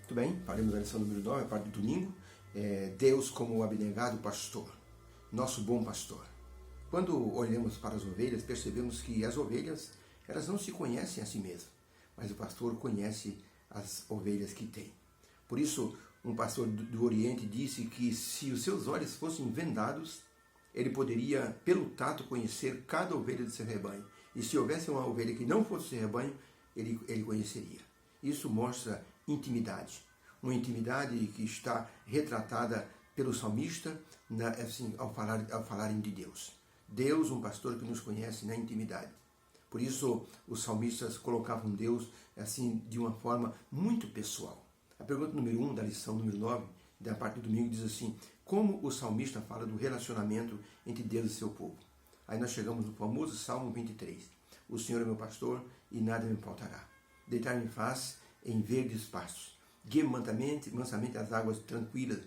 Muito bem, faremos a lição número 9, a parte do domingo. Deus como o abnegado pastor, nosso bom pastor. Quando olhamos para as ovelhas, percebemos que as ovelhas, elas não se conhecem a si mesmas, mas o pastor conhece as ovelhas que tem. Por isso, um pastor do Oriente disse que se os seus olhos fossem vendados, ele poderia, pelo tato, conhecer cada ovelha do seu rebanho. E se houvesse uma ovelha que não fosse do seu rebanho, ele conheceria. Isso mostra intimidade. Uma intimidade que está retratada pelo salmista ao falarem de Deus. Deus, um pastor que nos conhece na intimidade. Por isso, os salmistas colocavam Deus assim de uma forma muito pessoal. A pergunta número 1 da lição número 9, da parte do domingo, diz assim: como o salmista fala do relacionamento entre Deus e seu povo? Aí nós chegamos no famoso Salmo 23. O Senhor é meu pastor e nada me faltará. Deitar-me faz em verdes pastos. Guia-me mansamente as águas tranquilas.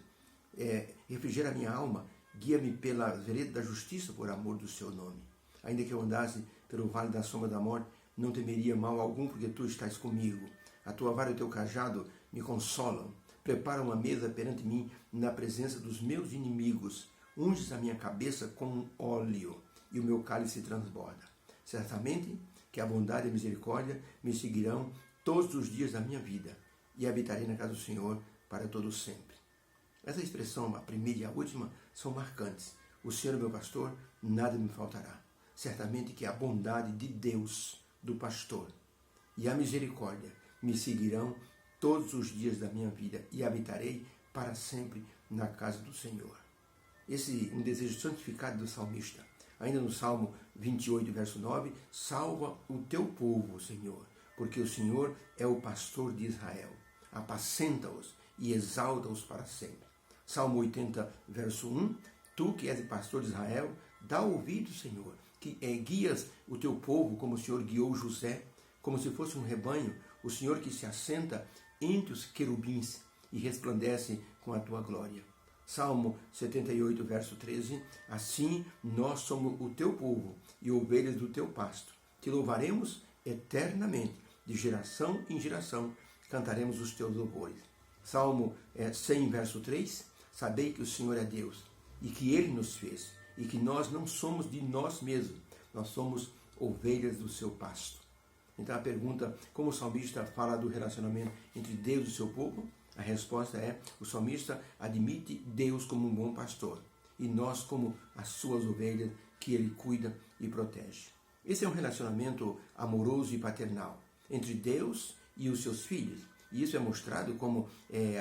Refrigera a minha alma. Guia-me pela vereda da justiça por amor do seu nome. Ainda que eu andasse pelo vale da sombra da morte, não temeria mal algum, porque tu estás comigo. A tua vara e o teu cajado me consolam. Prepara uma mesa perante mim na presença dos meus inimigos. Unges a minha cabeça com óleo e o meu cálice transborda. Certamente que a bondade e a misericórdia me seguirão todos os dias da minha vida e habitarei na casa do Senhor para todo sempre. Essa expressão, a primeira e a última, são marcantes. O Senhor é meu pastor, nada me faltará. Certamente que a bondade de Deus, do pastor, e a misericórdia me seguirão todos os dias da minha vida e habitarei para sempre na casa do Senhor. Esse é um desejo santificado do salmista. Ainda no Salmo 28, verso 9, salva o teu povo, Senhor, porque o Senhor é o pastor de Israel. Apacenta-os e exalta-os para sempre. Salmo 80, verso 1, tu que és o pastor de Israel, dá ouvido, Senhor, que guias o teu povo como o Senhor guiou José, como se fosse um rebanho, o Senhor que se assenta entre os querubins e resplandece com a tua glória. Salmo 78, verso 13, assim nós somos o teu povo e ovelhas do teu pasto. Te louvaremos eternamente, de geração em geração, cantaremos os teus louvores. Salmo 100, verso 3, sabei que o Senhor é Deus e que Ele nos fez e que nós não somos de nós mesmos, nós somos ovelhas do seu pasto. Então a pergunta, como o salmista fala do relacionamento entre Deus e o seu povo? A resposta é, o salmista admite Deus como um bom pastor e nós como as suas ovelhas que Ele cuida e protege. Esse é um relacionamento amoroso e paternal entre Deus e os seus filhos. E isso é mostrado como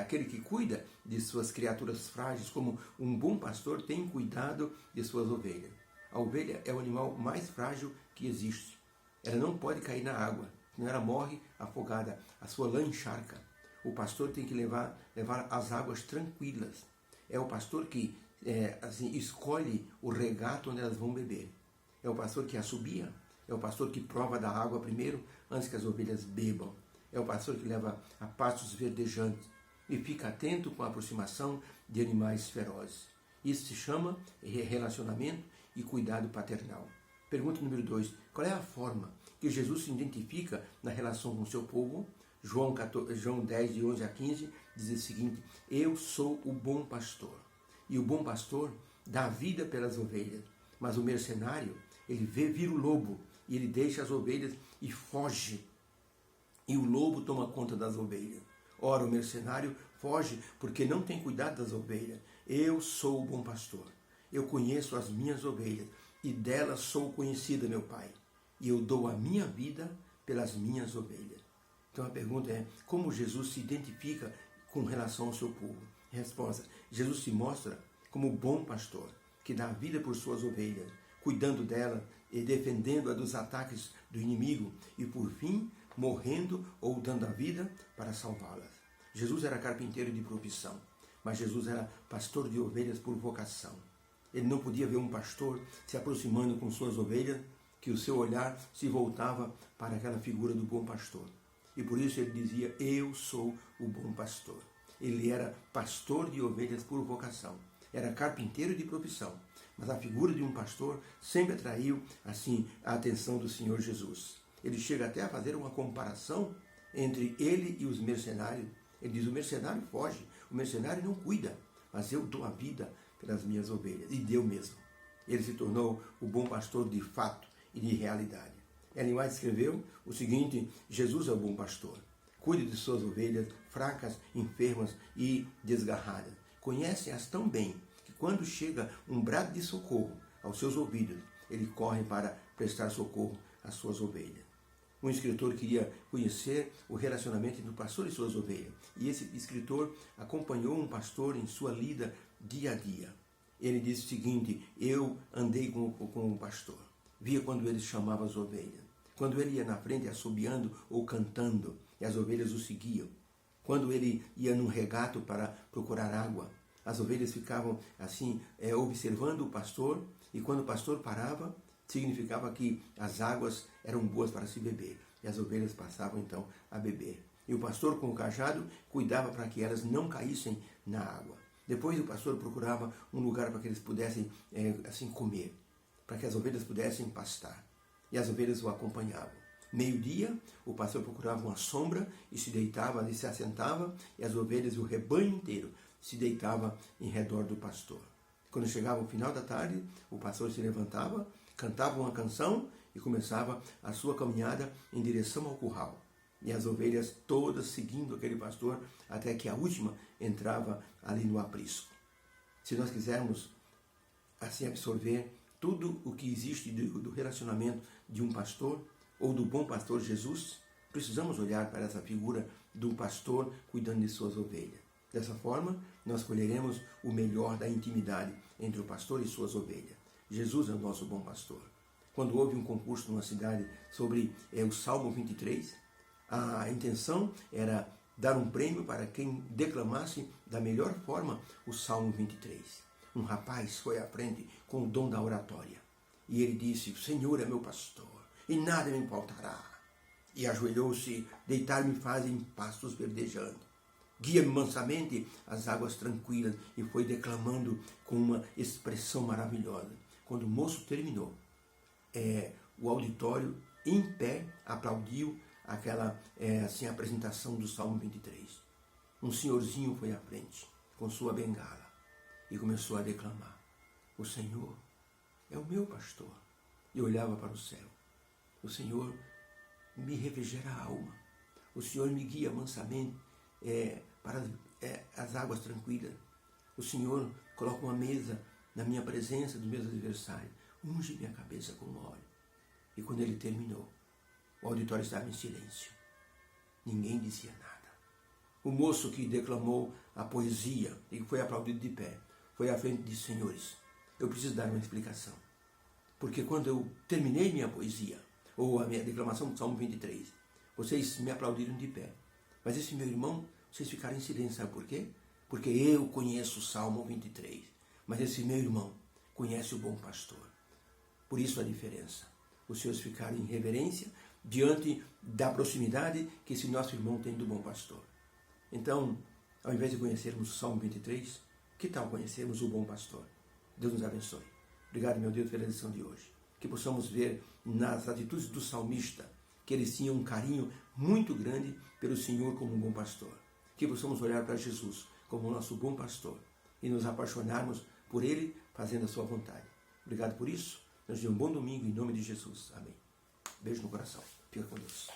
aquele que cuida de suas criaturas frágeis, como um bom pastor tem cuidado de suas ovelhas. A ovelha é o animal mais frágil que existe. Ela não pode cair na água, senão ela morre afogada. A sua lã encharca. O pastor tem que levar as águas tranquilas. É o pastor que escolhe o regato onde elas vão beber. É o pastor que assobia. É o pastor que prova da água primeiro, antes que as ovelhas bebam. É o pastor que leva a pastos verdejantes e fica atento com a aproximação de animais ferozes. Isso se chama relacionamento e cuidado paternal. Pergunta número 2. Qual é a forma que Jesus se identifica na relação com o seu povo? João 10, de 11 a 15, diz o seguinte: eu sou o bom pastor, e o bom pastor dá vida pelas ovelhas, mas o mercenário, ele vira o lobo, e ele deixa as ovelhas e foge, e o lobo toma conta das ovelhas. Ora, o mercenário foge porque não tem cuidado das ovelhas. Eu sou o bom pastor, eu conheço as minhas ovelhas, e delas sou conhecida, meu Pai, e eu dou a minha vida pelas minhas ovelhas. Então a pergunta é, como Jesus se identifica com relação ao seu povo? Resposta, Jesus se mostra como o bom pastor, que dá vida por suas ovelhas, cuidando dela e defendendo-a dos ataques do inimigo, e por fim, morrendo ou dando a vida para salvá-las. Jesus era carpinteiro de profissão, mas Jesus era pastor de ovelhas por vocação. Ele não podia ver um pastor se aproximando com suas ovelhas, que o seu olhar se voltava para aquela figura do bom pastor. E por isso ele dizia, eu sou o bom pastor. Ele era pastor de ovelhas por vocação. Era carpinteiro de profissão. Mas a figura de um pastor sempre atraiu assim a atenção do Senhor Jesus. Ele chega até a fazer uma comparação entre ele e os mercenários, Ele diz, o mercenário foge, o mercenário não cuida, mas eu dou a vida pelas minhas ovelhas. E deu mesmo. Ele se tornou o bom pastor de fato e de realidade. Ellen White escreveu o seguinte, Jesus é o bom pastor. Cuide de suas ovelhas fracas, enfermas e desgarradas. Conhece-as tão bem que quando chega um brado de socorro aos seus ouvidos, ele corre para prestar socorro às suas ovelhas. Um escritor queria conhecer o relacionamento entre o pastor e suas ovelhas. E esse escritor acompanhou um pastor em sua lida dia a dia. Ele disse o seguinte, eu andei com o pastor. Via quando ele chamava as ovelhas. Quando ele ia na frente assobiando ou cantando, e as ovelhas o seguiam. Quando ele ia num regato para procurar água, as ovelhas ficavam assim, observando o pastor, e quando o pastor parava, significava que as águas eram boas para se beber. E as ovelhas passavam então a beber. E o pastor com o cajado cuidava para que elas não caíssem na água. Depois o pastor procurava um lugar para que eles pudessem assim comer, para que as ovelhas pudessem pastar. E as ovelhas o acompanhavam. Meio-dia, o pastor procurava uma sombra e se deitava ali, se assentava, e as ovelhas e o rebanho inteiro se deitava em redor do pastor. Quando chegava o final da tarde, o pastor se levantava, cantava uma canção e começava a sua caminhada em direção ao curral. E as ovelhas todas seguindo aquele pastor até que a última entrava ali no aprisco. Se nós quisermos assim absorver tudo o que existe do relacionamento de um pastor ou do bom pastor Jesus, precisamos olhar para essa figura do pastor cuidando de suas ovelhas. Dessa forma, nós colheremos o melhor da intimidade entre o pastor e suas ovelhas. Jesus é o nosso bom pastor. Quando houve um concurso numa cidade sobre o Salmo 23, a intenção era dar um prêmio para quem declamasse da melhor forma o Salmo 23. Um rapaz foi à frente com o dom da oratória. E ele disse, o Senhor é meu pastor, e nada me faltará. E ajoelhou-se, deitar-me faz em pastos verdejando. Guia-me mansamente às águas tranquilas, e foi declamando com uma expressão maravilhosa. Quando o moço terminou, o auditório em pé aplaudiu aquela assim, apresentação do Salmo 23. Um senhorzinho foi à frente com sua bengala e começou a declamar. O Senhor é o meu pastor. E olhava para o céu. O Senhor me refrigera a alma. O Senhor me guia mansamente para as águas tranquilas. O Senhor coloca uma mesa na minha presença dos meus adversários. Unge minha cabeça com óleo. E quando ele terminou, o auditório estava em silêncio. Ninguém dizia nada. O moço que declamou a poesia e que foi aplaudido de pé, foi à frente e disse, senhores, eu preciso dar uma explicação. Porque quando eu terminei minha poesia, ou a minha declamação do Salmo 23, vocês me aplaudiram de pé. Mas esse meu irmão, vocês ficaram em silêncio, sabe por quê? Porque eu conheço o Salmo 23, mas esse meu irmão conhece o bom pastor. Por isso a diferença. Os senhores ficaram em reverência diante da proximidade que esse nosso irmão tem do bom pastor. Então, ao invés de conhecermos o Salmo 23, que tal conhecermos o bom pastor? Deus nos abençoe. Obrigado, meu Deus, pela lição de hoje. Que possamos ver nas atitudes do salmista que eles tinham um carinho muito grande pelo Senhor como um bom pastor. Que possamos olhar para Jesus como o nosso bom pastor e nos apaixonarmos por Ele fazendo a sua vontade. Obrigado por isso. Nos dê um bom domingo em nome de Jesus. Amém. Beijo no coração. Fica com Deus.